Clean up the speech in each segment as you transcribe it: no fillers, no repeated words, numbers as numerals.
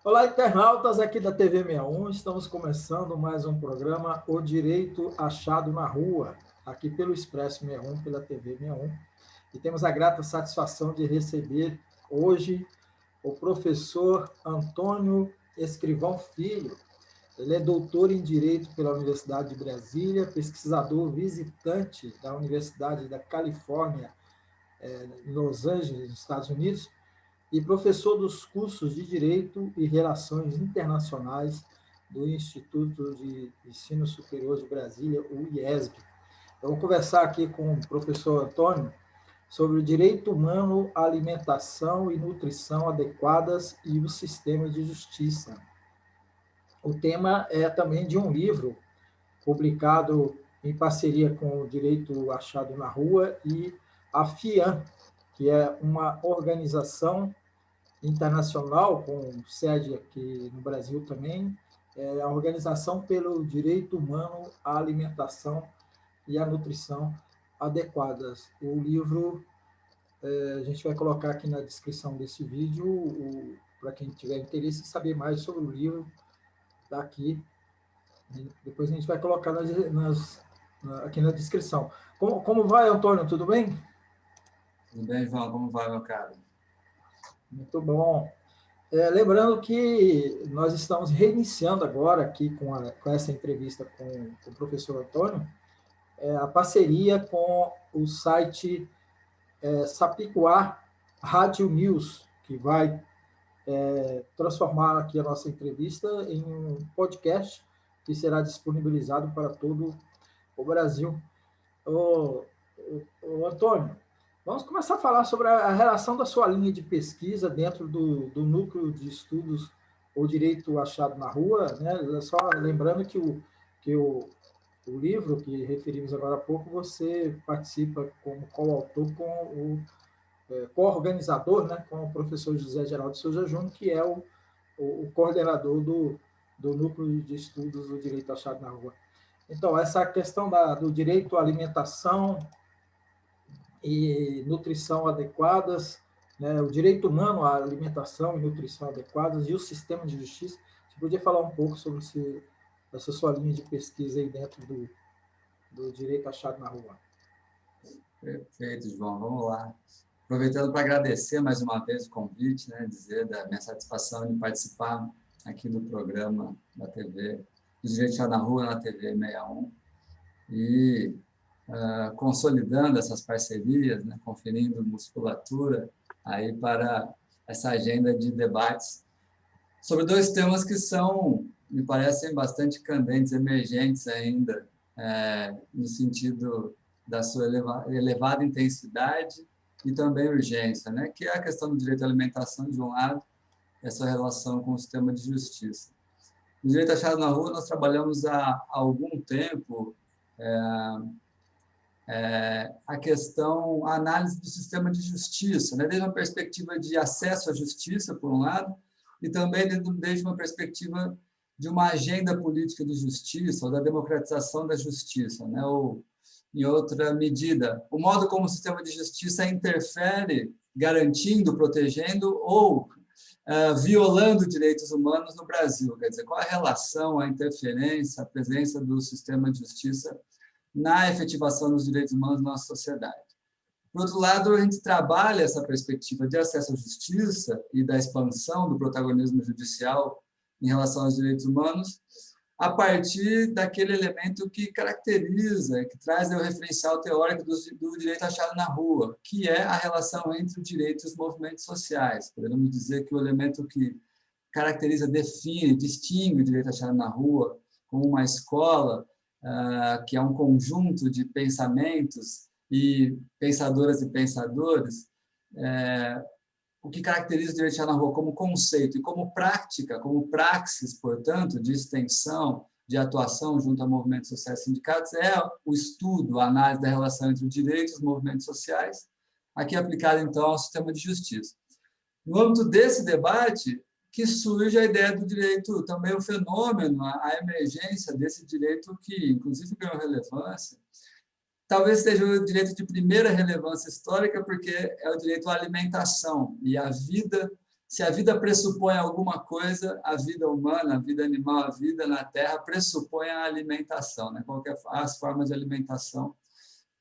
Olá, internautas aqui da TV 61. Estamos começando mais um programa O Direito Achado na Rua, aqui pelo Expresso 61, pela TV 61. E temos a grata satisfação de receber hoje o professor Antônio Escrivão Filho. Ele é doutor em Direito pela Universidade de Brasília, pesquisador visitante da Universidade da Califórnia, em Los Angeles, nos Estados Unidos, e professor dos cursos de Direito e Relações Internacionais do Instituto de Ensino Superior de Brasília, o IESB. Eu vou conversar aqui com o professor Antônio sobre o direito humano à alimentação e nutrição adequadas e o sistema de justiça. O tema é também de um livro publicado em parceria com o Direito Achado na Rua e a FIAM, que é uma organização internacional, com sede aqui no Brasil também, é a Organização pelo Direito Humano à Alimentação e à Nutrição Adequadas. O livro, a gente vai colocar aqui na descrição desse vídeo, para quem tiver interesse em saber mais sobre o livro, está aqui. Depois a gente vai colocar aqui na descrição. Como vai, Antônio? Tudo bem? Tudo bem, João? Como vai, meu caro? Muito bom. Lembrando que nós estamos reiniciando agora aqui com essa entrevista com o professor Antônio, a parceria com o site Sapicoá Rádio News, que vai transformar aqui a nossa entrevista em um podcast que será disponibilizado para todo o Brasil. Ô, Antônio, vamos começar a falar sobre a relação da sua linha de pesquisa dentro do núcleo de estudos O Direito Achado na Rua, né? Só lembrando que o livro que referimos agora há pouco, você participa como coautor com o co-organizador, né, com o professor José Geraldo Souza Júnior, que é o coordenador do núcleo de estudos do Direito Achado na Rua. Então, essa questão do direito à alimentação e nutrição adequadas, né, o direito humano à alimentação e nutrição adequadas e o sistema de justiça. Você podia falar um pouco sobre essa sua linha de pesquisa aí dentro do direito achado na rua? Perfeito, João. Vamos lá. Aproveitando para agradecer mais uma vez o convite, né, dizer da minha satisfação de participar aqui do programa da TV, do Direito Achado na Rua, na TV 61, e consolidando essas parcerias, né, conferindo musculatura aí para essa agenda de debates sobre dois temas que me parecem bastante candentes, emergentes ainda, no sentido da sua elevada intensidade e também urgência, né? Que é a questão do direito à alimentação, de um lado, e essa relação com o sistema de justiça. No Direito Achado na Rua, nós trabalhamos há algum tempo a análise do sistema de justiça, né? Desde uma perspectiva de acesso à justiça, por um lado, e também desde uma perspectiva de uma agenda política de justiça, ou da democratização da justiça, né? Ou, em outra medida, o modo como o sistema de justiça interfere, garantindo, protegendo ou violando direitos humanos no Brasil. Quer dizer, qual a relação, a interferência, a presença do sistema de justiça na efetivação dos direitos humanos na nossa sociedade. Por outro lado, a gente trabalha essa perspectiva de acesso à justiça e da expansão do protagonismo judicial em relação aos direitos humanos, a partir daquele elemento que caracteriza, que traz o referencial teórico do direito achado na rua, que é a relação entre o direito e os movimentos sociais. Podemos dizer que o elemento que caracteriza, define, distingue o direito achado na rua como uma escola, que é um conjunto de pensamentos e pensadoras e pensadores, o que caracteriza o direito achado na rua como conceito e como prática, como praxis, portanto, de extensão, de atuação junto a movimentos sociais e sindicatos, é o estudo, a análise da relação entre o direito e os movimentos sociais, aqui aplicado, então, ao sistema de justiça. No âmbito desse debate, que surge a ideia do direito, também o fenômeno, a emergência desse direito que, inclusive, ganhou relevância. Talvez seja o direito de primeira relevância histórica, porque é o direito à alimentação e à vida Se a vida pressupõe alguma coisa, a vida humana, a vida animal, a vida na Terra pressupõe a alimentação, né? As formas de alimentação.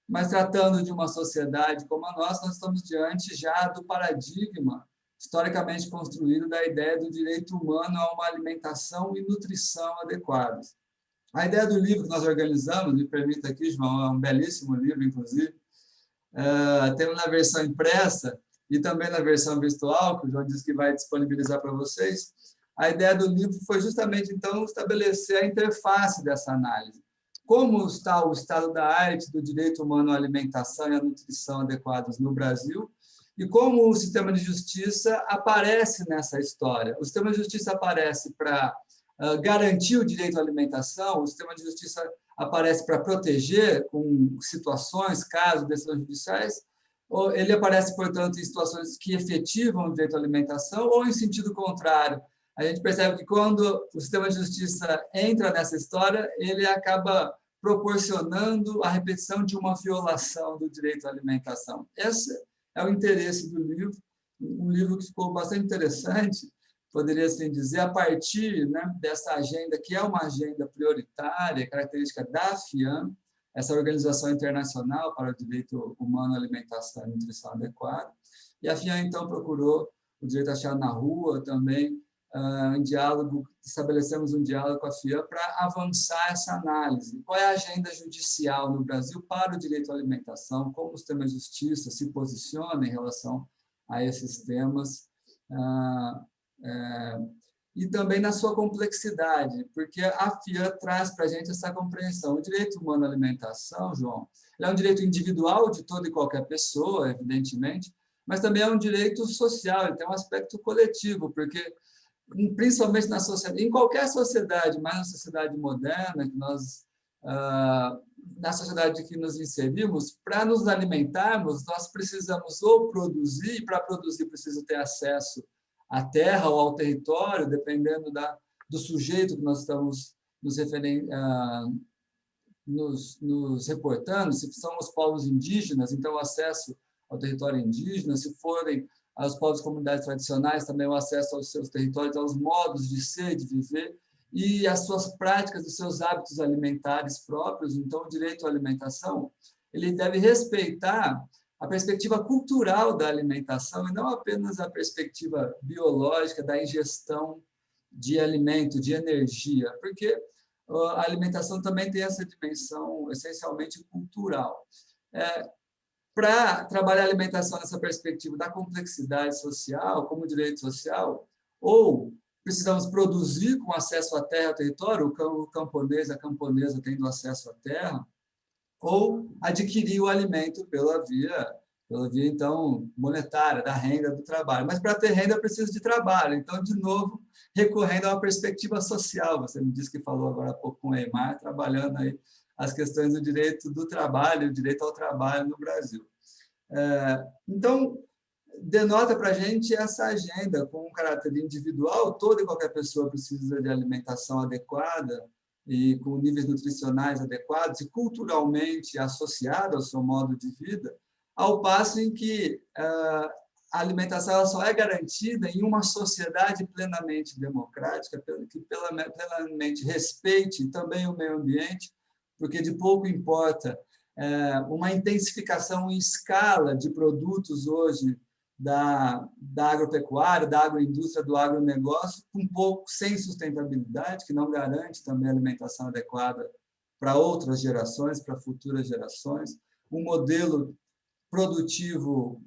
Mas tratando de uma sociedade como a nossa, nós estamos diante já do paradigma historicamente construído da ideia do direito humano a uma alimentação e nutrição adequadas. A ideia do livro que nós organizamos, me permita aqui, João, é um belíssimo livro, inclusive, temos na versão impressa e também na versão virtual, que o João disse que vai disponibilizar para vocês. A ideia do livro foi justamente, então, estabelecer a interface dessa análise. Como está o estado da arte do direito humano à alimentação e à nutrição adequadas no Brasil, e como o sistema de justiça aparece nessa história. O sistema de justiça aparece para garantir o direito à alimentação, o sistema de justiça aparece para proteger com situações, casos, decisões judiciais, ou ele aparece, portanto, em situações que efetivam o direito à alimentação, ou em sentido contrário. A gente percebe que quando o sistema de justiça entra nessa história, ele acaba proporcionando a repetição de uma violação do direito à alimentação. Esse é o interesse do livro, um livro que ficou bastante interessante, poderia assim dizer, a partir, né, dessa agenda, que é uma agenda prioritária, característica da FIAM, essa organização internacional para o direito humano à alimentação e nutrição adequada. E a FIAM, então, procurou o direito achado na rua também, em diálogo, estabelecemos um diálogo com a FIAM para avançar essa análise. Qual é a agenda judicial no Brasil para o direito à alimentação, como o sistema de justiça se posiciona em relação a esses temas, e também na sua complexidade, porque a FIAM traz para a gente essa compreensão. O direito humano à alimentação, João, é um direito individual de toda e qualquer pessoa, evidentemente, mas também é um direito social, ele tem um aspecto coletivo, porque principalmente na sociedade, em qualquer sociedade, mas na sociedade moderna, que nós, na sociedade que nos inserimos, para nos alimentarmos, nós precisamos ou produzir, e para produzir preciso ter acesso à terra ou ao território, dependendo do sujeito que nós estamos nos reportando, se são os povos indígenas, então o acesso ao território indígena, se forem aos povos e comunidades tradicionais, também o acesso aos seus territórios, aos modos de ser, de viver, e as suas práticas, os seus hábitos alimentares próprios. Então, o direito à alimentação, ele deve respeitar a perspectiva cultural da alimentação, e não apenas a perspectiva biológica da ingestão de alimento, de energia, porque a alimentação também tem essa dimensão essencialmente cultural. Para trabalhar a alimentação nessa perspectiva da complexidade social, como direito social, ou precisamos produzir com acesso à terra, ao território, o camponês, a camponesa tendo acesso à terra, ou adquirir o alimento pela via, então, monetária, da renda do trabalho. Mas para ter renda precisa de trabalho. Então, de novo, recorrendo a uma perspectiva social. Você me disse que falou agora há pouco com o Eymar, trabalhando aí as questões do direito do trabalho, o direito ao trabalho no Brasil. Então, denota para a gente essa agenda com um caráter individual, toda e qualquer pessoa precisa de alimentação adequada e com níveis nutricionais adequados e culturalmente associada ao seu modo de vida, ao passo em que a alimentação ela só é garantida em uma sociedade plenamente democrática, que plenamente respeite também o meio ambiente, porque de pouco importa uma intensificação em escala de produtos hoje da agropecuária, da agroindústria, do agronegócio, sem sustentabilidade, que não garante também alimentação adequada para outras gerações, para futuras gerações, um modelo produtivo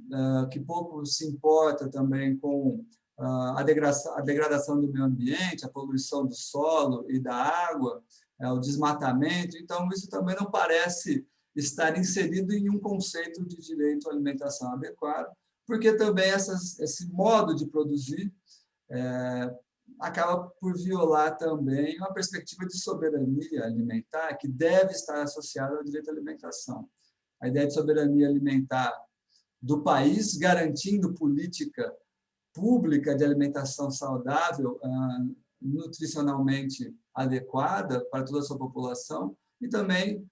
que pouco se importa também com a degradação do meio ambiente, a poluição do solo e da água, o desmatamento. Então, isso também não parece estar inserido em um conceito de direito à alimentação adequado, porque também esse modo de produzir acaba por violar também uma perspectiva de soberania alimentar que deve estar associada ao direito à alimentação. A ideia de soberania alimentar do país, garantindo política pública de alimentação saudável, nutricionalmente adequada para toda a sua população, e também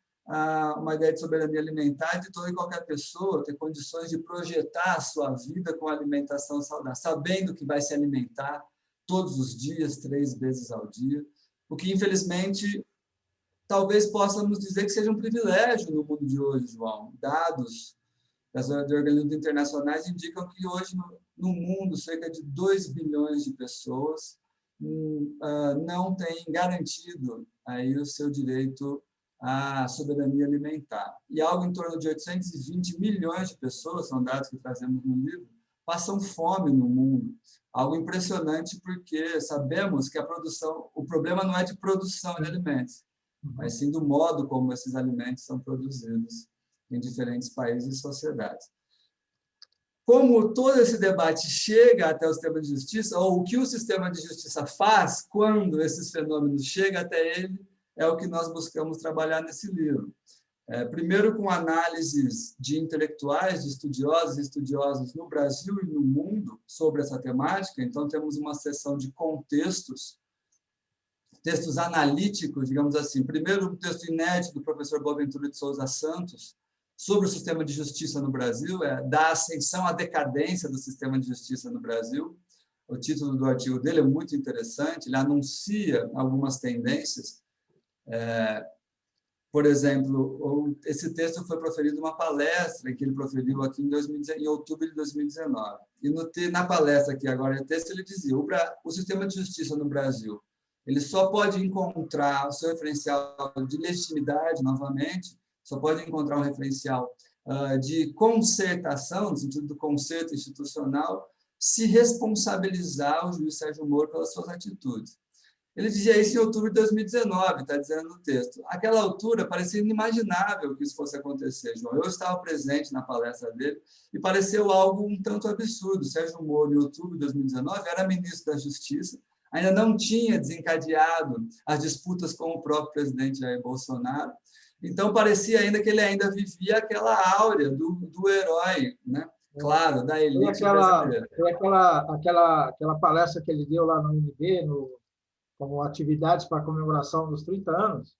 uma ideia de soberania alimentar de toda e qualquer pessoa ter condições de projetar a sua vida com alimentação saudável, sabendo que vai se alimentar todos os dias, 3 vezes ao dia, o que, infelizmente, talvez possamos dizer que seja um privilégio no mundo de hoje, João. Dados de organismos internacionais indicam que hoje, no mundo, cerca de 2 bilhões de pessoas não têm garantido aí o seu direito à soberania alimentar. E algo em torno de 820 milhões de pessoas, são dados que trazemos no livro, passam fome no mundo. Algo impressionante, porque sabemos que o problema não é de produção de alimentos, mas sim do modo como esses alimentos são produzidos em diferentes países e sociedades. Como todo esse debate chega até o sistema de justiça, ou o que o sistema de justiça faz quando esses fenômenos chegam até ele, é o que nós buscamos trabalhar nesse livro. Primeiro, com análises de intelectuais, de estudiosos e estudiosas no Brasil e no mundo sobre essa temática. Então, temos uma seção de contextos, textos analíticos, digamos assim. Primeiro, um texto inédito do professor Boaventura de Souza Santos, sobre o sistema de justiça no Brasil, da ascensão à decadência do sistema de justiça no Brasil. O título do artigo dele é muito interessante, ele anuncia algumas tendências. Por exemplo, esse texto foi proferido numa palestra que ele proferiu aqui em outubro de 2019. E na palestra aqui agora, o texto ele dizia: o sistema de justiça no Brasil ele só pode encontrar o seu referencial de legitimidade, novamente, só pode encontrar um referencial de concertação, no sentido do concerto institucional, se responsabilizar o juiz Sérgio Moro pelas suas atitudes. Ele dizia isso em outubro de 2019, está dizendo no texto. Àquela altura, parecia inimaginável que isso fosse acontecer, João. Eu estava presente na palestra dele e pareceu algo um tanto absurdo. Sérgio Moro, em outubro de 2019, era ministro da Justiça, ainda não tinha desencadeado as disputas com o próprio presidente Jair Bolsonaro. Então, parecia ainda que ele ainda vivia aquela áurea do herói, né? Claro, da elite brasileira. Foi aquela palestra que ele deu lá no UNB, como atividades para a comemoração dos 30 anos.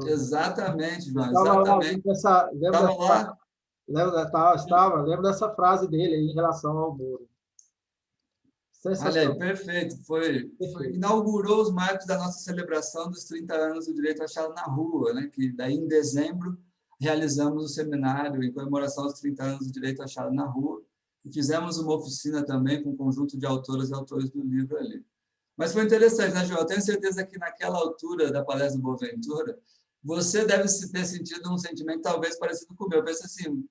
Exatamente, João, exatamente. Lembro dessa frase dele aí em relação ao Moro. Olha aí, perfeito. Inaugurou os marcos da nossa celebração dos 30 anos do direito achado na rua, né? Que daí, em dezembro, realizamos o seminário em comemoração aos 30 anos do direito achado na rua e fizemos uma oficina também com um conjunto de autoras e autores do livro ali. Mas foi interessante, né, João? Eu tenho certeza que naquela altura da palestra do Boaventura, você deve ter sentido um sentimento talvez parecido com o meu. Eu pensei assim,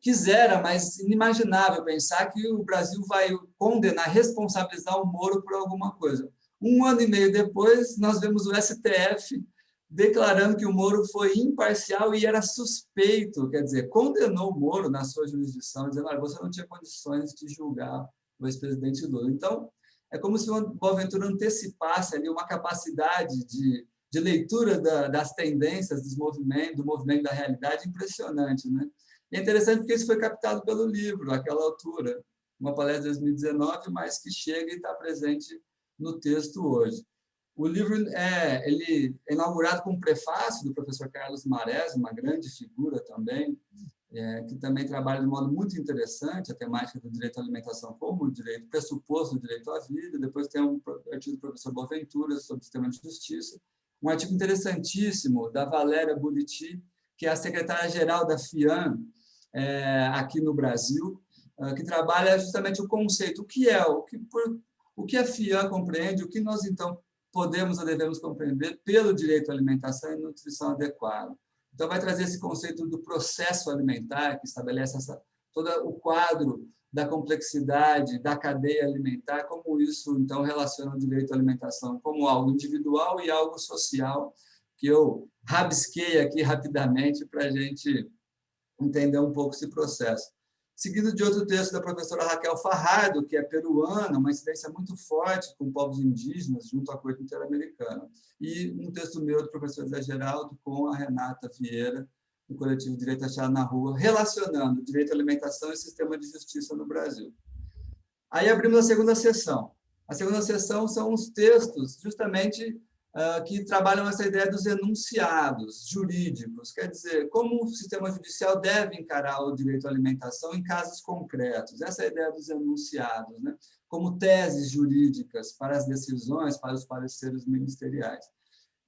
quisera, mas inimaginável pensar que o Brasil vai condenar, responsabilizar o Moro por alguma coisa. 1 ano e meio depois, nós vemos o STF declarando que o Moro foi imparcial e era suspeito, quer dizer, condenou o Moro na sua jurisdição, dizendo que você não tinha condições de julgar o ex-presidente Lula. Então, é como se o Boaventura antecipasse ali uma capacidade de leitura das tendências do movimento da realidade impressionante, né? E é interessante porque isso foi captado pelo livro, naquela altura, uma palestra de 2019, mas que chega e está presente no texto hoje. O livro ele é inaugurado com um prefácio do professor Carlos Marés, uma grande figura também, que também trabalha de modo muito interessante a temática do direito à alimentação como direito pressuposto do direito à vida. Depois tem um artigo do professor Boaventura sobre o sistema de justiça, um artigo interessantíssimo da Valéria Buriti, que é a secretária-geral da FIAM aqui no Brasil, que trabalha justamente o conceito, o que a FIAM compreende, o que nós, então, podemos ou devemos compreender pelo direito à alimentação e nutrição adequada. Então, vai trazer esse conceito do processo alimentar, que estabelece todo o quadro da complexidade da cadeia alimentar, como isso, então, relaciona o direito à alimentação como algo individual e algo social, que eu rabisquei aqui rapidamente para a gente entender um pouco esse processo. Seguido de outro texto da professora Raquel Fajardo, que é peruana, uma incidência muito forte com povos indígenas junto à Corte Interamericana. E um texto meu do professor Zé Geraldo com a Renata Vieira, do coletivo Direito Achado na Rua, relacionando direito à alimentação e sistema de justiça no Brasil. Aí abrimos a segunda sessão. A segunda sessão são os textos justamente que trabalham essa ideia dos enunciados jurídicos, quer dizer, como o sistema judicial deve encarar o direito à alimentação em casos concretos. Essa é a ideia dos enunciados, né? Como teses jurídicas para as decisões, para os pareceres ministeriais.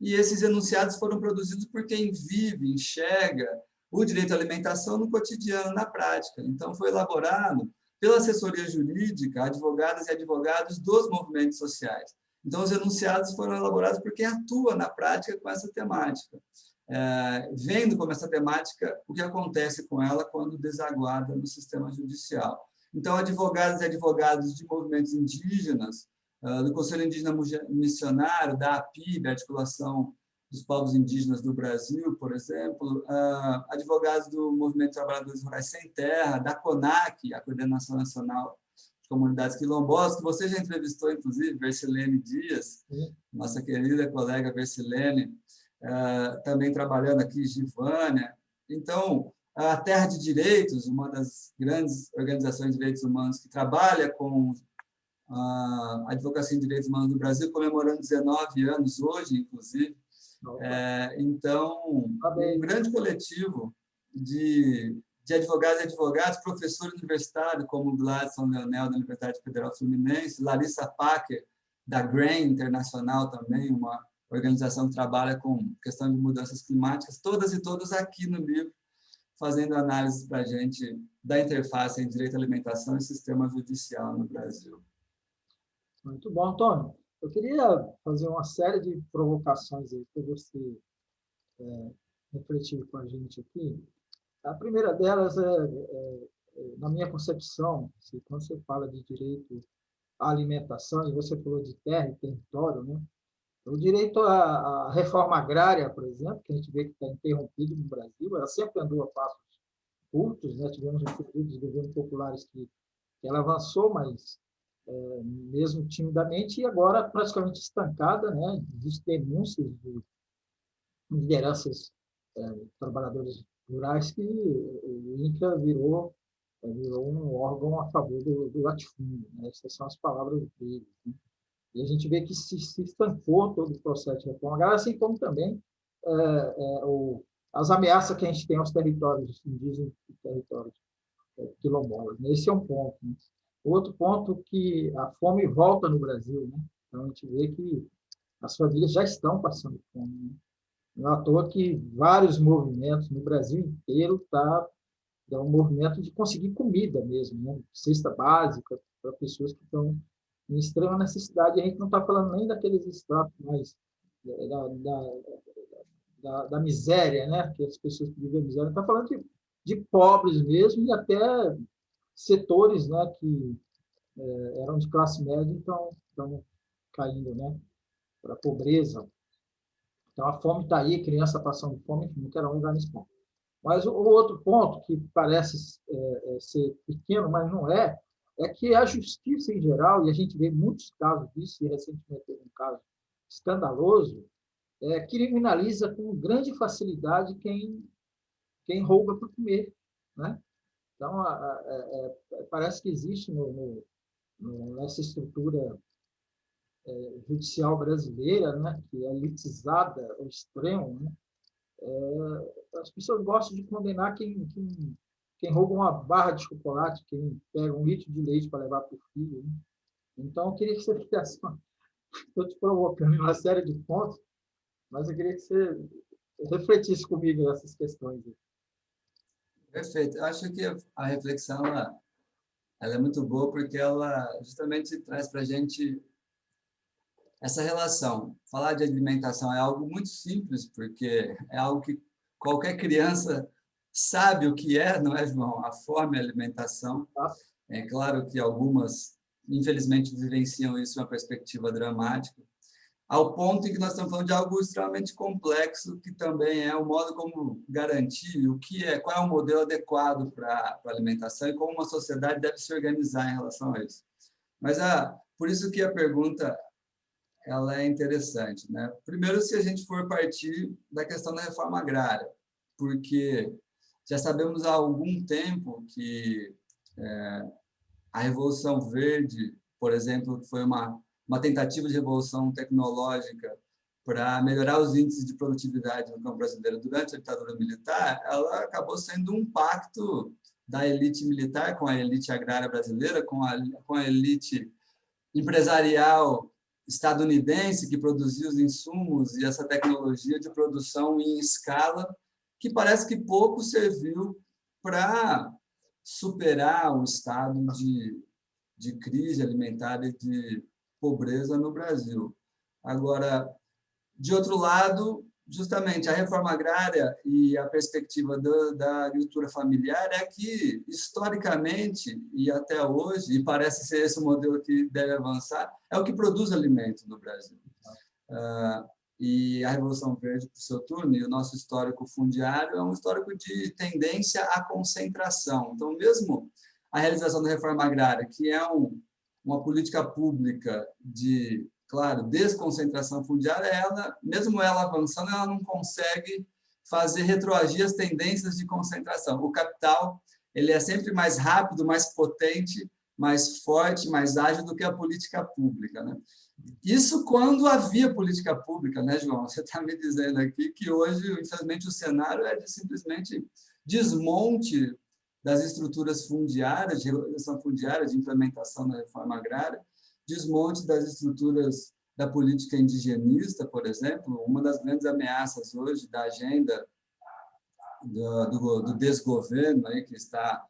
E esses enunciados foram produzidos por quem vive, enxerga o direito à alimentação no cotidiano, na prática. Então, foi elaborado pela assessoria jurídica, advogadas e advogados dos movimentos sociais. Então, os enunciados foram elaborados por quem atua na prática com essa temática, vendo como essa temática, o que acontece com ela quando desaguada no sistema judicial. Então, advogadas e advogados de movimentos indígenas, do Conselho Indígena Missionário, da APIB, a Articulação dos Povos Indígenas do Brasil, por exemplo, advogados do Movimento de Trabalhadores Rurais Sem Terra, da CONAC, a Coordenação Nacional de Comunidades Quilombolas, que você já entrevistou, inclusive, Versilene Dias, nossa querida colega Versilene, também trabalhando aqui, Givânia. Então, a Terra de Direitos, uma das grandes organizações de direitos humanos que trabalha com a advocacia em direitos humanos do Brasil, comemorando 19 anos hoje, inclusive. Então, um grande coletivo de advogados e advogados, professores universitários, como Gladson Leonel, da Universidade Federal Fluminense, Larissa Packer, da GRAIN Internacional também, uma organização que trabalha com questão de mudanças climáticas, todas e todos aqui no livro, fazendo análise para a gente da interface entre direito à alimentação e sistema judicial no Brasil. Muito bom, Antônio. Eu queria fazer uma série de provocações aí para você refletir com a gente aqui. A primeira delas na minha concepção, quando você fala de direito à alimentação, e você falou de terra e território, né? O direito à reforma agrária, por exemplo, que a gente vê que está interrompido no Brasil, ela sempre andou a passos curtos, né? Tivemos um período de governos populares que ela avançou, mas mesmo timidamente, e agora praticamente estancada, né? Existem denúncias de lideranças trabalhadores rurais que o INCRA virou um órgão a favor do latifúndio, né? Essas são as palavras dele, né? E a gente vê que se estancou todo o processo de reforma agrária, assim como também as ameaças que a gente tem aos territórios indígenas e territórios quilombolas. Esse é um ponto, né? Outro ponto que a fome volta no Brasil, né? Então, a gente vê que as famílias já estão passando fome, né? Não é à toa que vários movimentos no Brasil inteiro é um movimento de conseguir comida mesmo, né? Cesta básica para pessoas que estão em extrema necessidade. E a gente não está falando nem daqueles estratos mais da miséria, né? Que as pessoas que vivem a miséria, está falando de pobres mesmo e até setores, né, que eram de classe média, então estão caindo, né, para a pobreza. Então, a fome está aí, criança passando fome, não quero entrar nesse ponto. Mas o outro ponto, que parece ser pequeno, mas não é que a justiça em geral, e a gente vê muitos casos disso, e recentemente teve um caso escandaloso, criminaliza com grande facilidade quem rouba para comer, né? Então, parece que existe nessa estrutura judicial brasileira, né, que é elitizada ao extremo, né? As pessoas gostam de condenar quem rouba uma barra de chocolate, quem pega um litro de leite para levar para o filho, né? Então, eu queria que você fizesse estou te provocando uma série de pontos, mas eu queria que você refletisse comigo essas questões. Perfeito. Eu acho que a reflexão ela é muito boa porque ela justamente traz para a gente essa relação. Falar de alimentação é algo muito simples, porque é algo que qualquer criança sabe o que é, não é, João? A fome e a alimentação. É claro que algumas, infelizmente, vivenciam isso em uma perspectiva dramática, ao ponto em que nós estamos falando de algo extremamente complexo, que também é o modo como garantir o que é, qual é o modelo adequado para a alimentação e como uma sociedade deve se organizar em relação a isso. Mas por isso que a pergunta ela é interessante, né? Primeiro, se a gente for partir da questão da reforma agrária, porque já sabemos há algum tempo que a Revolução Verde, por exemplo, que foi uma tentativa de revolução tecnológica, para melhorar os índices de produtividade no campo brasileiro durante a ditadura militar, ela acabou sendo um pacto da elite militar com a elite agrária brasileira, com a elite empresarial estadunidense que produzia os insumos e essa tecnologia de produção em escala, que parece que pouco serviu para superar o estado de crise alimentar e de pobreza no Brasil. Agora, de outro lado, justamente a reforma agrária e a perspectiva da agricultura familiar é que, historicamente e até hoje, e parece ser esse o modelo que deve avançar, é o que produz alimento no Brasil. E a Revolução Verde, por seu turno, e o nosso histórico fundiário é um histórico de tendência à concentração. Então, mesmo a realização da reforma agrária, que é uma política pública de, claro, desconcentração fundiária, mesmo ela avançando, ela não consegue fazer retroagir as tendências de concentração. O capital ele é sempre mais rápido, mais potente, mais forte, mais ágil do que a política pública, né? Isso quando havia política pública, né, João? Você está me dizendo aqui que hoje, infelizmente, o cenário é de simplesmente desmonte das estruturas fundiárias, de regularização fundiária, de implementação da reforma agrária, desmonte das estruturas da política indigenista, por exemplo. Uma das grandes ameaças hoje da agenda do desgoverno aí, que está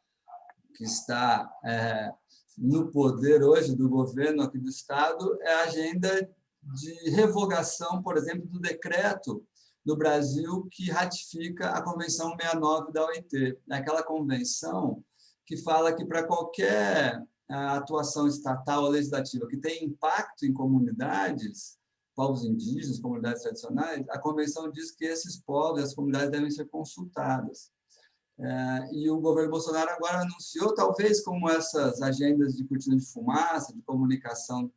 no poder hoje do governo aqui do Estado é a agenda de revogação, por exemplo, do decreto do Brasil que ratifica a Convenção 69 da OIT. É aquela convenção que fala que para qualquer atuação estatal ou legislativa que tenha impacto em comunidades, povos indígenas, comunidades tradicionais, a convenção diz que esses povos, as comunidades devem ser consultadas. E o governo Bolsonaro agora anunciou, talvez como essas agendas de cortina de fumaça, de comunicação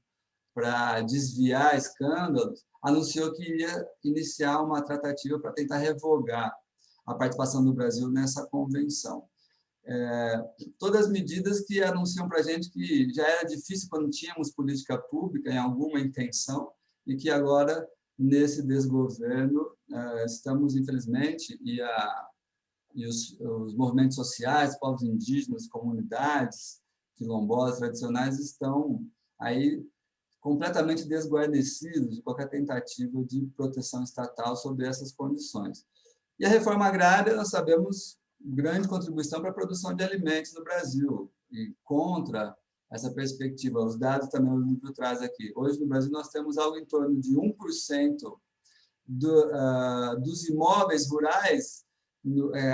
para desviar escândalos, anunciou que ia iniciar uma tratativa para tentar revogar a participação do Brasil nessa convenção. Todas as medidas que anunciam para a gente que já era difícil quando tínhamos política pública em alguma intenção e que agora, nesse desgoverno, estamos, infelizmente, e os movimentos sociais, povos indígenas, comunidades quilombolas tradicionais estão aí completamente desguarnecidos de qualquer tentativa de proteção estatal sobre essas condições. E a reforma agrária, nós sabemos, grande contribuição para a produção de alimentos no Brasil, e contra essa perspectiva, os dados também o livro traz aqui. Hoje, no Brasil, nós temos algo em torno de 1% dos imóveis rurais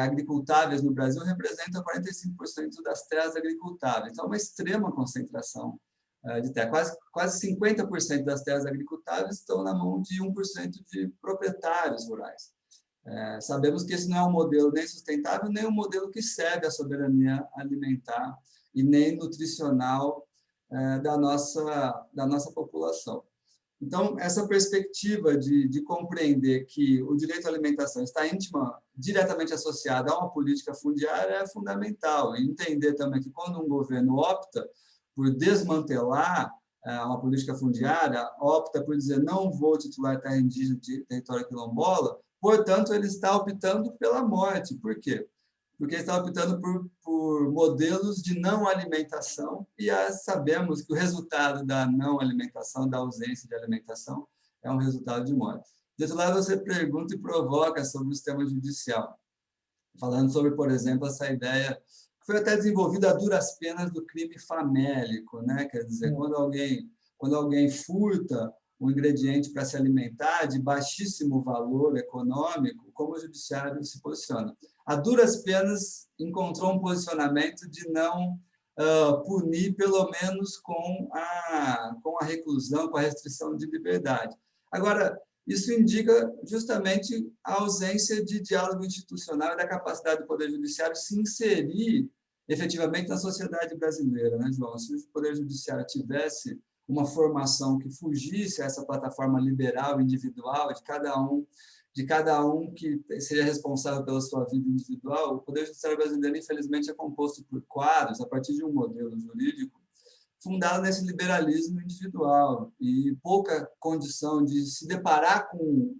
agricultáveis no Brasil representam 45% das terras agricultáveis. Então, é uma extrema concentração de terra. Quase 50% das terras agricultáveis estão na mão de 1% de proprietários rurais. Sabemos que esse não é um modelo nem sustentável, nem um modelo que serve à soberania alimentar e nem nutricional da nossa população. Então, essa perspectiva de compreender que o direito à alimentação está diretamente associado a uma política fundiária é fundamental. E entender também que quando um governo opta por desmantelar uma política fundiária, opta por dizer não vou titular terra indígena de território quilombola, portanto, ele está optando pela morte. Por quê? Porque ele está optando por modelos de não alimentação e sabemos que o resultado da não alimentação, da ausência de alimentação, é um resultado de morte. De outro lado, você pergunta e provoca sobre o sistema judicial, falando sobre, por exemplo, essa ideia que foi até desenvolvida a duras penas do crime famélico, né? Quer dizer, quando alguém furta um ingrediente para se alimentar de baixíssimo valor econômico, como o judiciário se posiciona. A duras penas encontrou um posicionamento de não punir, pelo menos com a reclusão, com a restrição de liberdade. Agora, isso indica justamente a ausência de diálogo institucional e da capacidade do Poder Judiciário se inserir efetivamente na sociedade brasileira, né, João? Se o Poder Judiciário tivesse uma formação que fugisse a essa plataforma liberal individual de cada um que seja responsável pela sua vida individual, o Poder Judiciário brasileiro, infelizmente, é composto por quadros, a partir de um modelo jurídico fundado nesse liberalismo individual e pouca condição de se deparar com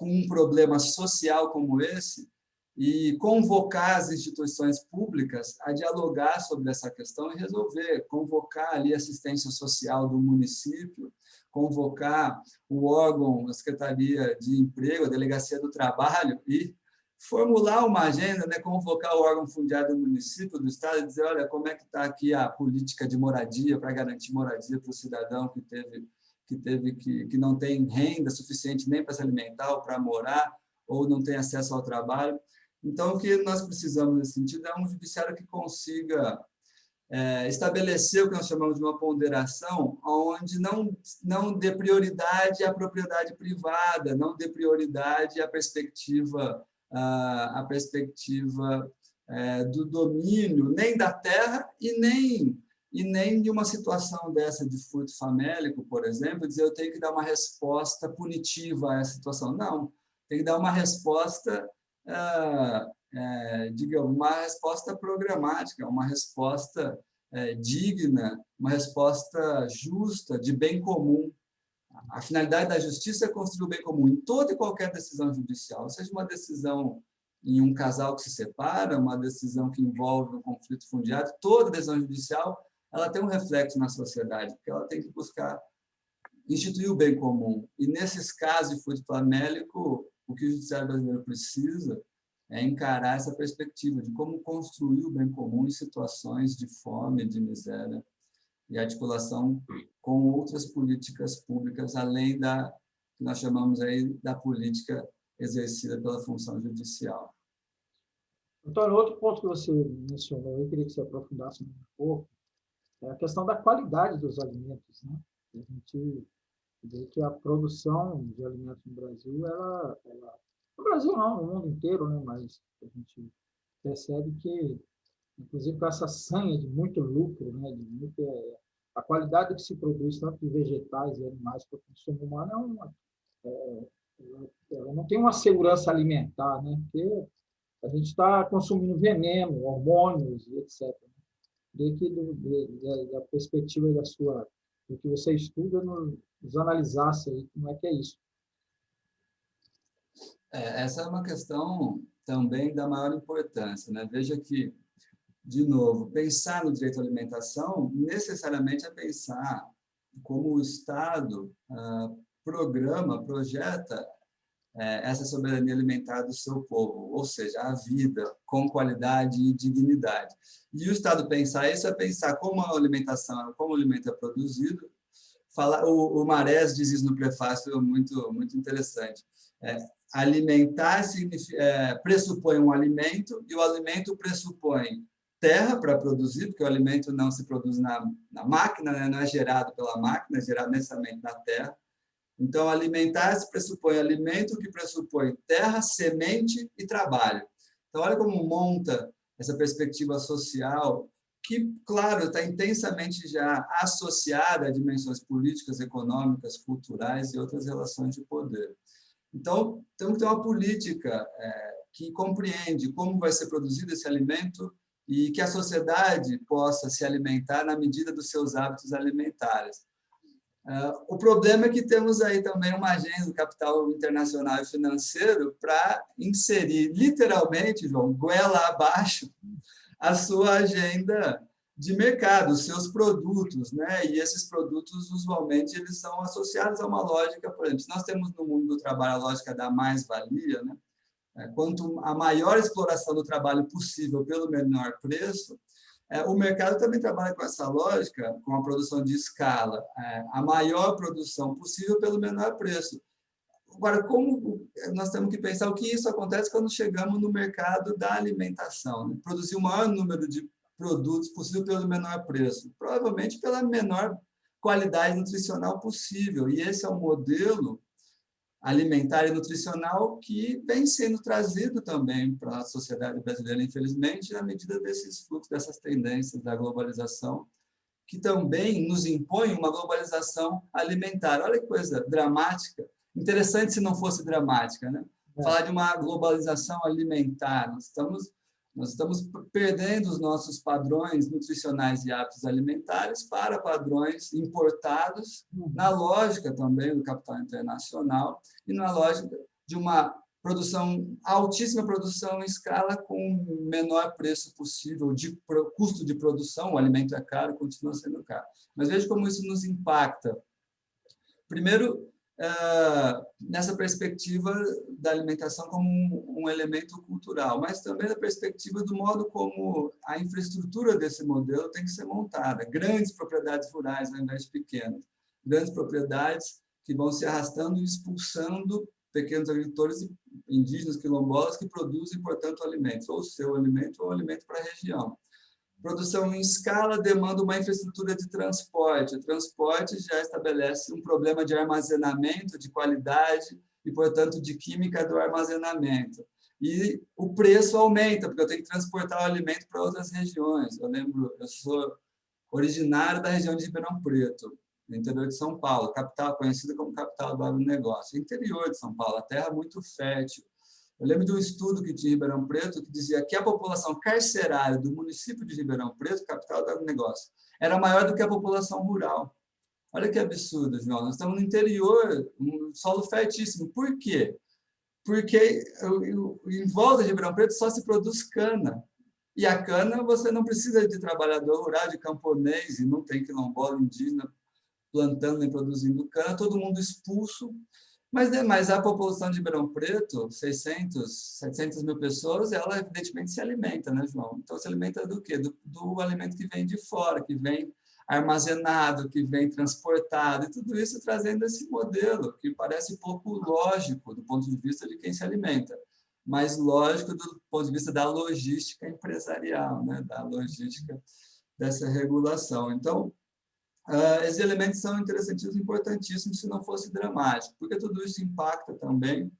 um problema social como esse e convocar as instituições públicas a dialogar sobre essa questão e resolver, convocar ali a assistência social do município, convocar o órgão, a Secretaria de Emprego, a Delegacia do Trabalho e formular uma agenda, né, convocar o órgão fundiário do município, do estado, e dizer, olha, como é que está aqui a política de moradia para garantir moradia para o cidadão que não tem renda suficiente nem para se alimentar ou para morar, ou não tem acesso ao trabalho. Então, o que nós precisamos nesse sentido é um judiciário que consiga estabelecer o que nós chamamos de uma ponderação, onde não dê prioridade à propriedade privada, não dê prioridade à perspectiva do domínio, nem da terra e nem de uma situação dessa de furto famélico, por exemplo, dizer eu tenho que dar uma resposta punitiva a essa situação. Não, tem que dar uma resposta, digamos, uma resposta programática, uma resposta digna, uma resposta justa, de bem comum. A finalidade da justiça é construir o bem comum em toda e qualquer decisão judicial, seja uma decisão em um casal que se separa, uma decisão que envolve um conflito fundiário, toda decisão judicial ela tem um reflexo na sociedade, porque ela tem que buscar instituir o bem comum. E, nesses casos de furto famélico, o que o judiciário brasileiro precisa é encarar essa perspectiva de como construir o bem comum em situações de fome, de miséria, e articulação com outras políticas públicas, além da que nós chamamos aí da política exercida pela função judicial. Antônio, outro ponto que você mencionou, eu queria que você aprofundasse um pouco, é a questão da qualidade dos alimentos, né? A gente vê que a produção de alimentos no Brasil, no Brasil não, no mundo inteiro, né? Mas a gente percebe que, inclusive com essa sanha de muito lucro, né? A qualidade que se produz, tanto de vegetais e animais para o consumo humano, ela não tem uma segurança alimentar, né? Porque a gente está consumindo veneno, hormônios, etc. Queria que, da perspectiva do que você estuda, nos analisasse aí como é que é isso. Essa é uma questão também da maior importância, né? Veja que, de novo, pensar no direito à alimentação necessariamente é pensar como o Estado projeta essa soberania alimentar do seu povo, ou seja, a vida com qualidade e dignidade. E o Estado pensar isso é pensar como a alimentação, como o alimento é produzido. O Marés diz isso no prefácio, muito, muito interessante. Alimentar pressupõe um alimento, e o alimento pressupõe terra para produzir, porque o alimento não se produz na máquina, né? Não é gerado pela máquina, é gerado necessariamente na terra. Então, alimentar-se pressupõe alimento, que pressupõe terra, semente e trabalho. Então, olha como monta essa perspectiva social, que, claro, está intensamente já associada a dimensões políticas, econômicas, culturais e outras relações de poder. Então, temos que ter uma política que compreende como vai ser produzido esse alimento e que a sociedade possa se alimentar na medida dos seus hábitos alimentares. O problema é que temos aí também uma agenda do capital internacional e financeiro para inserir, literalmente, João, goela abaixo, a sua agenda de mercado, os seus produtos, né? E esses produtos, usualmente, eles são associados a uma lógica, por exemplo, se nós temos no mundo do trabalho a lógica da mais-valia, né? Quanto a maior exploração do trabalho possível pelo menor preço, o mercado também trabalha com essa lógica, com a produção de escala, a maior produção possível pelo menor preço. Agora, como nós temos que pensar o que isso acontece quando chegamos no mercado da alimentação, né? Produzir o maior número de produtos possível pelo menor preço, provavelmente pela menor qualidade nutricional possível. E esse é um modelo alimentar e nutricional que vem sendo trazido também para a sociedade brasileira, infelizmente, na medida desses fluxos, dessas tendências da globalização, que também nos impõe uma globalização alimentar. Olha que coisa dramática. Interessante se não fosse dramática, né? Falar de uma globalização alimentar. Nós estamos Nós estamos perdendo os nossos padrões nutricionais e hábitos alimentares para padrões importados, na lógica também do capital internacional e na lógica de uma altíssima produção em escala com o menor preço possível de custo de produção. O alimento é caro, continua sendo caro. Mas veja como isso nos impacta. Primeiro, nessa perspectiva da alimentação como um elemento cultural, mas também na perspectiva do modo como a infraestrutura desse modelo tem que ser montada. Grandes propriedades rurais, ao invés de pequenas. Grandes propriedades que vão se arrastando e expulsando pequenos agricultores indígenas, quilombolas, que produzem, portanto, alimentos, ou seu alimento ou alimento para a região. Produção em escala demanda uma infraestrutura de transporte. O transporte já estabelece um problema de armazenamento, de qualidade e, portanto, de química do armazenamento. E o preço aumenta, porque eu tenho que transportar o alimento para outras regiões. Eu sou originário da região de Ribeirão Preto, no interior de São Paulo, capital conhecida como capital do agronegócio. Interior de São Paulo, a terra muito fértil. Eu lembro de um estudo que tinha em Ribeirão Preto que dizia que a população carcerária do município de Ribeirão Preto, capital do agronegócio, era maior do que a população rural. Olha que absurdo, João. Nós estamos no interior, um solo fértil. Por quê? Porque em volta de Ribeirão Preto só se produz cana. E a cana você não precisa de trabalhador rural, de camponês, e não tem quilombola indígena plantando e produzindo cana, todo mundo expulso. Mas a população de Ribeirão Preto, 600, 700 mil pessoas, ela evidentemente se alimenta, né, João? Então, se alimenta do quê? Do alimento que vem de fora, que vem armazenado, que vem transportado, e tudo isso trazendo esse modelo, que parece pouco lógico do ponto de vista de quem se alimenta, mas lógico do ponto de vista da logística empresarial, né, da logística dessa regulação. Então, esses elementos são interessantíssimos e importantíssimos se não fosse dramático, porque tudo isso impacta também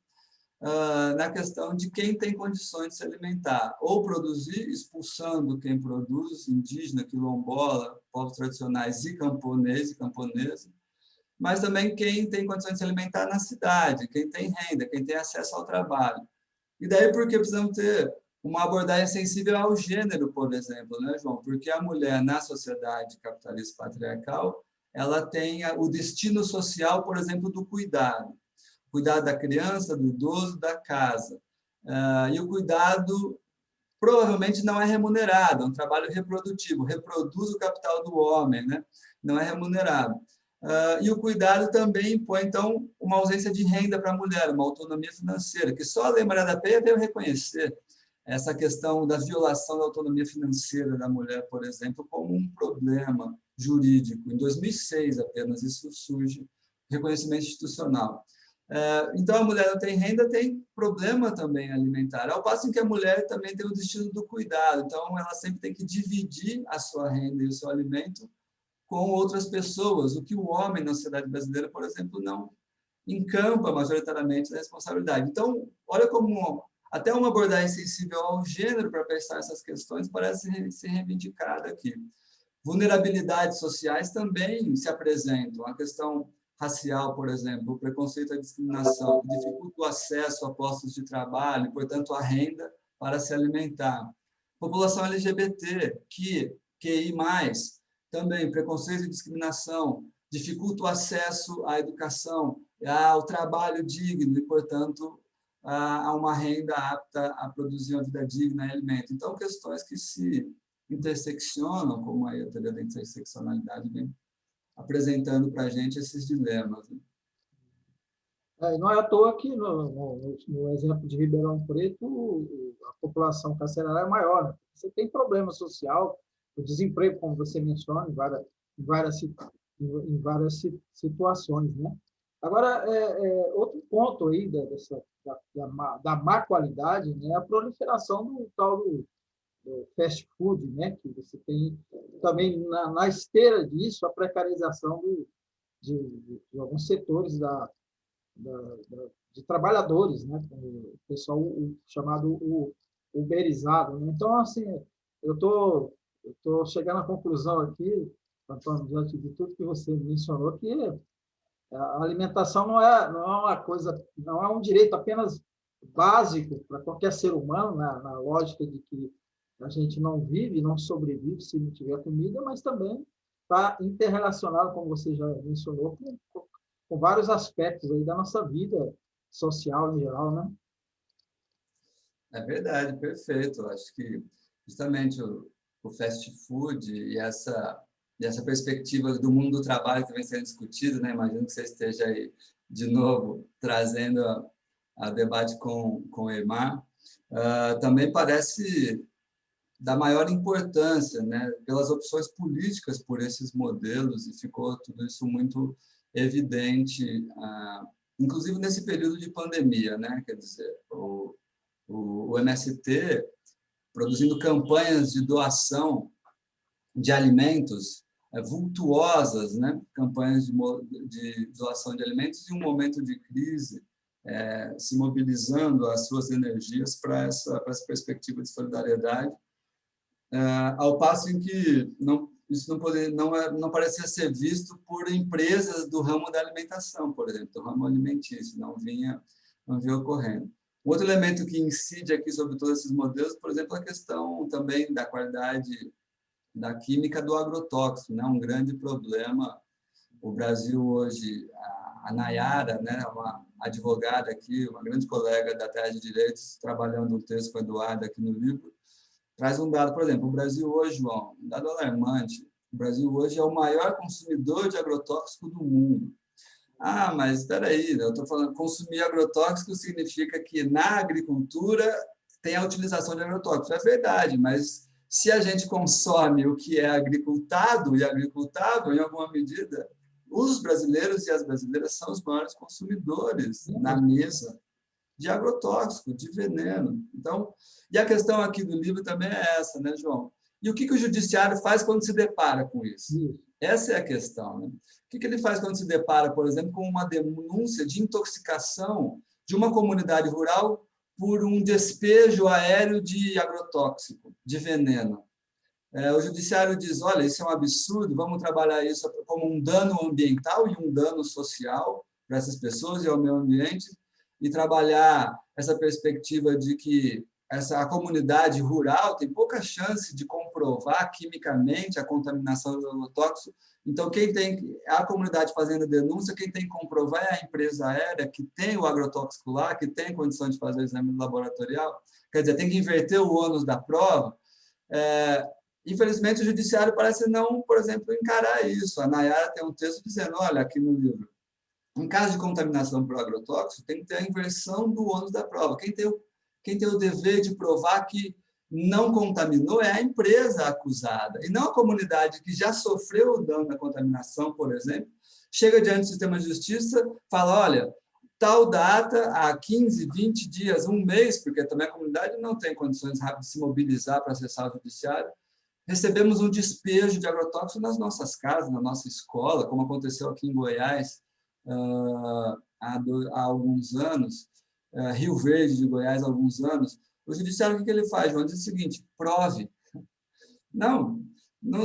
na questão de quem tem condições de se alimentar, ou produzir, expulsando quem produz, indígena, quilombola, povos tradicionais e camponês e camponesa, mas também quem tem condições de se alimentar na cidade, quem tem renda, quem tem acesso ao trabalho. E daí porque precisamos ter uma abordagem sensível ao gênero, por exemplo, né, João? Porque a mulher, na sociedade capitalista patriarcal, ela tem o destino social, por exemplo, do cuidado. Cuidado da criança, do idoso, da casa. E o cuidado provavelmente não é remunerado, é um trabalho reprodutivo, reproduz o capital do homem, né? Não é remunerado. E o cuidado também impõe, então, uma ausência de renda para a mulher, uma autonomia financeira, que só a Lei Maria da Penha veio reconhecer essa questão da violação da autonomia financeira da mulher, por exemplo, como um problema jurídico. Em 2006 apenas isso surge, reconhecimento institucional. Então, a mulher não tem renda, tem problema também alimentar, ao passo em que a mulher também tem o destino do cuidado, então ela sempre tem que dividir a sua renda e o seu alimento com outras pessoas, o que o homem na sociedade brasileira, por exemplo, não encampa majoritariamente a responsabilidade. Então, olha como até uma abordagem sensível ao gênero para pensar essas questões parece ser reivindicada aqui. Vulnerabilidades sociais também se apresentam. A questão racial, por exemplo, o preconceito e a discriminação, que dificulta o acesso a postos de trabalho e, portanto, a renda para se alimentar. População LGBT, QI+, também preconceito e discriminação, dificulta o acesso à educação, ao trabalho digno e, portanto, a uma renda apta a produzir uma vida digna e alimento. Então, questões que se interseccionam, como aí a teoria da interseccionalidade vem apresentando para a gente esses dilemas. Não é à toa que, no exemplo de Ribeirão Preto, a população carcerária é maior. Né? Você tem problema social, o desemprego, como você menciona, em várias situações. Né? Agora, outro ponto aí da má qualidade, né, é a proliferação do tal do fast food, né, que você tem também na esteira disso a precarização de alguns setores de trabalhadores, né, o pessoal chamado uberizado. Né? Então, assim, eu tô chegando à conclusão aqui, Antônio, diante de tudo que você mencionou, que a alimentação não é uma coisa, não é um direito apenas básico para qualquer ser humano, na lógica de que A gente não vive, não sobrevive se não tiver comida, mas também está interrelacionado, como você já mencionou, com vários aspectos aí da nossa vida social em geral, né? É verdade, perfeito. Eu acho que justamente o fast food e essa perspectiva do mundo do trabalho que vem sendo discutida, né? Imagino que você esteja aí de novo trazendo a debate com o Eymar, também parece da maior importância, né? Pelas opções políticas por esses modelos, e ficou tudo isso muito evidente, inclusive nesse período de pandemia, né? Quer dizer, o MST produzindo campanhas de doação de alimentos vultuosas, né? Campanhas de doação de alimentos em um momento de crise, se mobilizando as suas energias para essa perspectiva de solidariedade, ao passo em que isso não parecia ser visto por empresas do ramo da alimentação, por exemplo, do ramo alimentício, não vinha ocorrendo. Outro elemento que incide aqui sobre todos esses modelos, por exemplo, a questão também da qualidade da química do agrotóxico, né? Um grande problema. O Brasil hoje, a Nayara, né, uma advogada aqui, uma grande colega da Terra de Direitos, trabalhando um texto com a Eduarda aqui no livro, traz um dado, por exemplo, o Brasil hoje, João, um dado alarmante, o Brasil hoje é o maior consumidor de agrotóxico do mundo. Ah, mas espera aí, eu estou falando, consumir agrotóxico significa que na agricultura tem a utilização de agrotóxicos. É verdade, mas se a gente consome o que é agricultado e agricultável, em alguma medida, os brasileiros e as brasileiras são os maiores consumidores na mesa de agrotóxico, de veneno. Então, e a questão aqui do livro também é essa, né, João? E o que o judiciário faz quando se depara com isso? Essa é a questão, né? O que ele faz quando se depara, por exemplo, com uma denúncia de intoxicação de uma comunidade rural por um despejo aéreo de agrotóxico, de veneno? O judiciário diz, olha, isso é um absurdo, vamos trabalhar isso como um dano ambiental e um dano social para essas pessoas e ao meio ambiente, e trabalhar essa perspectiva de que a comunidade rural tem pouca chance de comprovar quimicamente a contaminação do agrotóxico. Então, a comunidade fazendo denúncia, quem tem que comprovar é a empresa aérea, que tem o agrotóxico lá, que tem condição de fazer o exame laboratorial. Quer dizer, tem que inverter o ônus da prova. Infelizmente, o judiciário parece não, por exemplo, encarar isso. A Nayara tem um texto dizendo, olha, aqui no livro, em caso de contaminação por agrotóxico, tem que ter a inversão do ônus da prova. Quem tem o dever de provar que não contaminou é a empresa acusada, e não a comunidade que já sofreu o dano da contaminação, por exemplo, chega diante do sistema de justiça, fala, olha, tal data, há 15, 20 dias, um mês, porque também a comunidade não tem condições rápidas de se mobilizar para acessar o judiciário, recebemos um despejo de agrotóxico nas nossas casas, na nossa escola, como aconteceu aqui em Goiás, há alguns anos, Rio Verde de Goiás há alguns anos. O judiciário, o que ele faz, João? Diz o seguinte, prove. Não,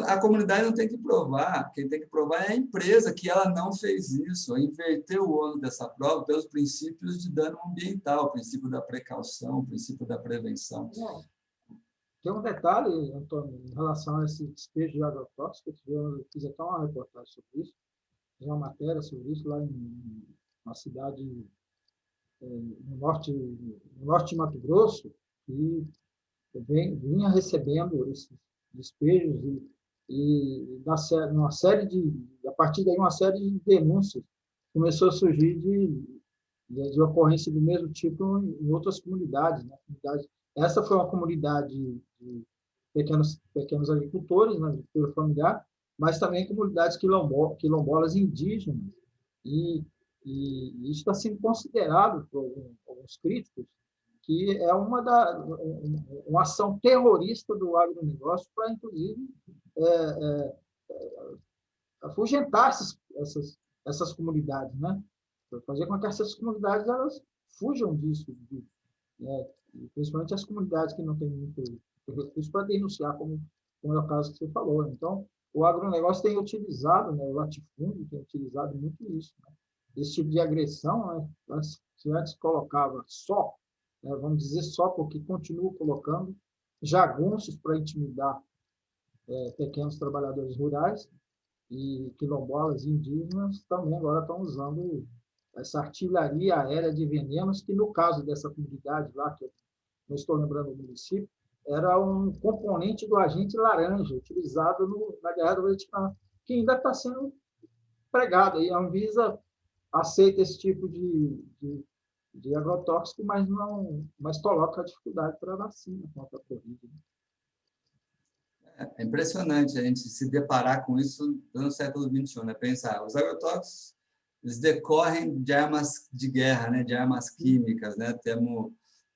a comunidade não tem que provar, quem tem que provar é a empresa, que ela não fez isso, inverteu o ônus dessa prova pelos princípios de dano ambiental, o princípio da precaução, o princípio da prevenção. Tem um detalhe, Antônio, em relação a esse despejo de agrotóxicos, eu fiz até uma reportagem sobre isso, uma matéria sobre isso lá em uma cidade no norte de Mato Grosso, e vinha recebendo esses despejos uma série a partir daí uma série de denúncias começou a surgir de ocorrência do mesmo tipo em outras comunidades, né? Essa foi uma comunidade de pequenos agricultores, né, agricultura familiar, mas também comunidades quilombolas indígenas. E isso está sendo considerado por alguns críticos que é uma ação terrorista do agronegócio para, inclusive, afugentar essas comunidades, né? Fazer com que essas comunidades elas fujam disso, né? Principalmente as comunidades que não têm muito recurso para denunciar, como é o caso que você falou. Então, o agronegócio tem utilizado, né, o latifúndio tem utilizado muito isso, né? Esse tipo de agressão, né, que antes colocava só, né, vamos dizer só porque continua colocando, jagunços para intimidar pequenos trabalhadores rurais, e quilombolas e indígenas também agora estão usando essa artilharia aérea de venenos, que no caso dessa comunidade lá, que eu não estou lembrando do município, era um componente do agente laranja, utilizado na Guerra do Vietnã, que ainda está sendo pregado. E a Anvisa aceita esse tipo de agrotóxico, mas coloca a dificuldade para a vacina contra a Covid. É impressionante a gente se deparar com isso no século XXI, né? Pensar, os agrotóxicos, eles decorrem de armas de guerra, né? De armas químicas, né? Temos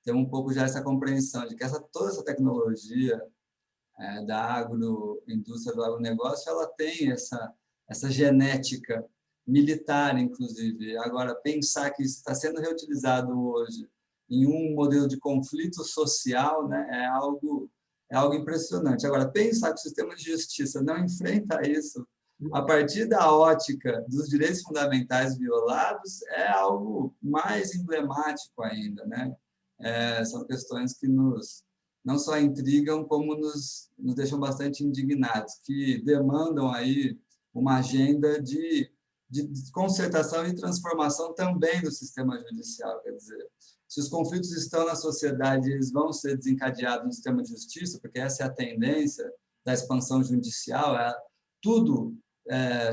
um pouco já essa compreensão de que toda essa tecnologia da agroindústria, do agronegócio, ela tem essa genética militar, inclusive. Agora, pensar que isso está sendo reutilizado hoje em um modelo de conflito social, né? É algo impressionante. Agora, pensar que o sistema de justiça não enfrenta isso a partir da ótica dos direitos fundamentais violados é algo mais emblemático ainda, né? São questões que não só intrigam, como nos deixam bastante indignados, que demandam aí uma agenda de concertação e transformação também do sistema judicial. Quer dizer, se os conflitos estão na sociedade, eles vão ser desencadeados no sistema de justiça, porque essa é a tendência da expansão judicial, tudo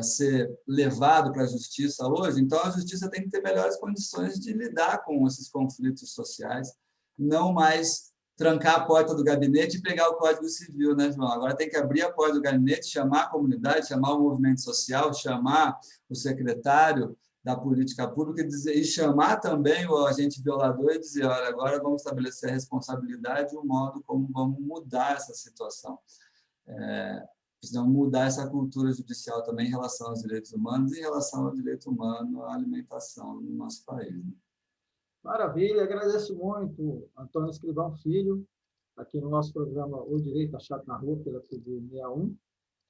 ser levado para a justiça hoje, então a justiça tem que ter melhores condições de lidar com esses conflitos sociais, não mais trancar a porta do gabinete e pegar o Código Civil, né, João? Agora tem que abrir a porta do gabinete, chamar a comunidade, chamar o movimento social, chamar o secretário da política pública e chamar também o agente violador e dizer, olha, agora vamos estabelecer a responsabilidade e o modo como vamos mudar essa situação. Precisamos mudar essa cultura judicial também em relação aos direitos humanos e em relação ao direito humano à alimentação no nosso país. Né? Maravilha, agradeço muito, Antônio Escrivão Filho, aqui no nosso programa O Direito Achado na Rua, pela TV 61,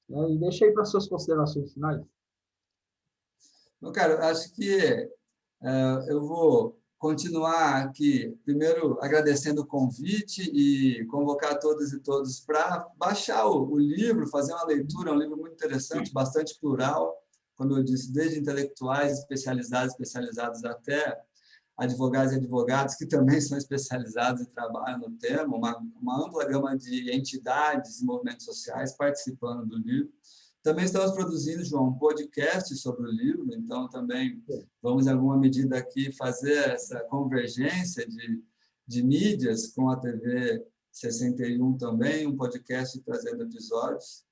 né? E deixa aí para suas considerações finais. Meu caro, acho que eu vou continuar aqui, primeiro agradecendo o convite e convocar todas e todos para baixar o livro, fazer uma leitura, é um livro muito interessante, bastante plural, como eu disse, desde intelectuais especializados até advogados e advogados que também são especializados e trabalham no tema, uma ampla gama de entidades e movimentos sociais participando do livro. Também estamos produzindo, João, um podcast sobre o livro, então também vamos, em alguma medida, aqui fazer essa convergência de mídias com a TV 61 também, um podcast trazendo episódios.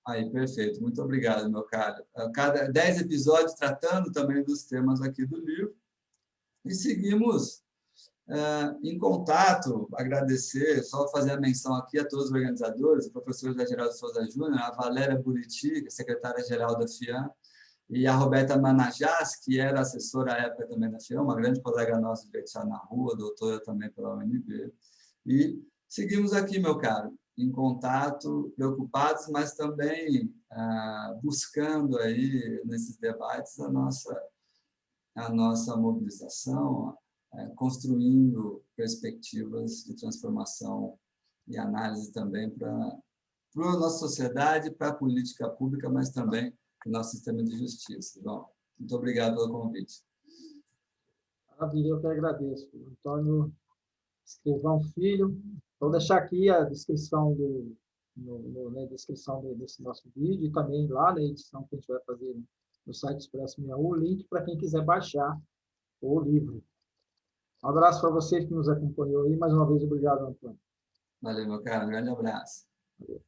Aí, perfeito. Muito obrigado, meu caro. Cada 10 episódios tratando também dos temas aqui do livro. E seguimos em contato, agradecer, só fazer a menção aqui a todos os organizadores, o professor José Geraldo Souza Júnior, a Valéria Buriti, secretária-geral da FIAM, e a Roberta Manajás, que era assessora à época também da FIAM, uma grande colega nossa de Direito na Rua, doutora também pela UNB. E seguimos aqui, meu caro, em contato, preocupados, mas também buscando aí, nesses debates, a nossa mobilização, construindo perspectivas de transformação e análise também para a nossa sociedade, para a política pública, mas também para o nosso sistema de justiça. Bom, muito obrigado pelo convite. Maravilha, eu que agradeço. Antônio Escrivão Filho. Vou deixar aqui a descrição na descrição desse nosso vídeo e também lá na edição que a gente vai fazer no site Expresso 61, o link para quem quiser baixar o livro. Um abraço para você que nos acompanhou aí. Mais uma vez, obrigado, Antônio. Valeu, meu caro. Um grande abraço. Valeu.